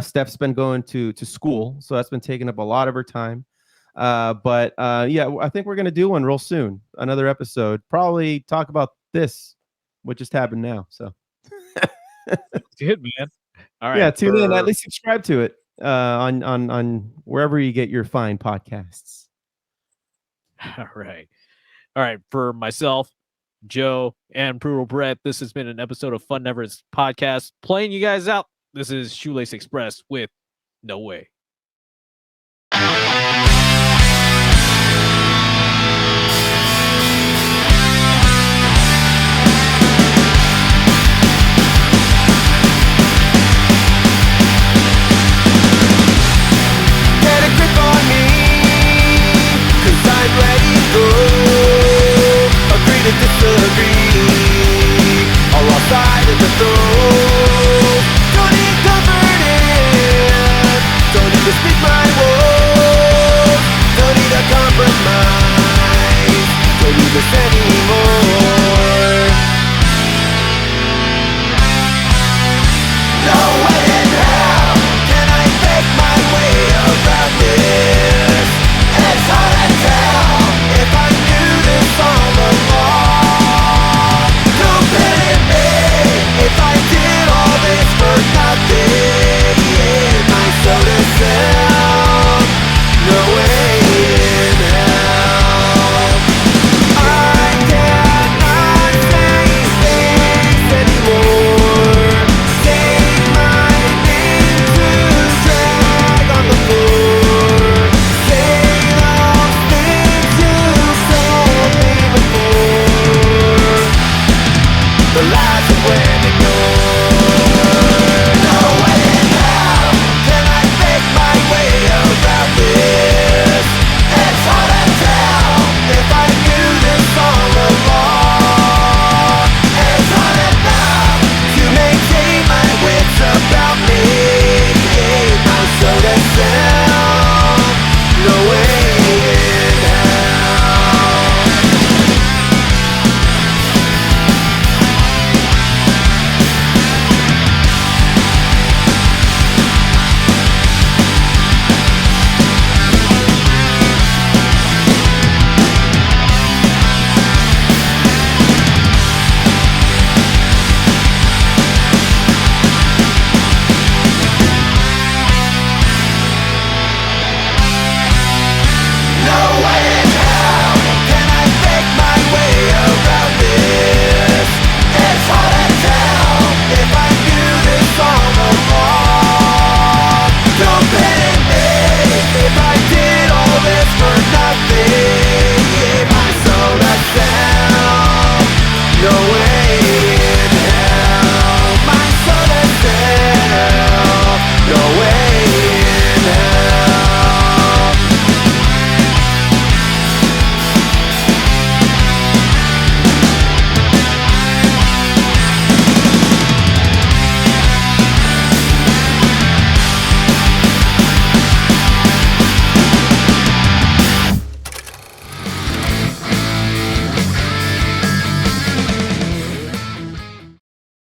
Steph's been going to school, so that's been taking up a lot of her time. But yeah, I think we're gonna do one real soon. Another episode. Probably talk about this what just happened now. So Good, man. All right. yeah, tune in. for- At least subscribe to it on wherever you get your fine podcasts. All right. All right. For myself, Joe, and Brutal Brett, this has been an episode of Fun Never Ends Podcast. Playing you guys out. This is Shoelace Express with No Way. Get a grip on me, 'cause I'm ready to go. Agree to disagree, all outside of the throat. Don't need comforting, don't need to speak my woes. Don't need a compromise, don't need this anymore. No way in hell can I fake my way around this. It's hard to tell if I knew this all along. Don't blame me if I did all this for nothing. My soda sound, no way in hell. I cannot say things anymore. Take my name to drag on the floor. Say those things you told me before. The lies that went ignored.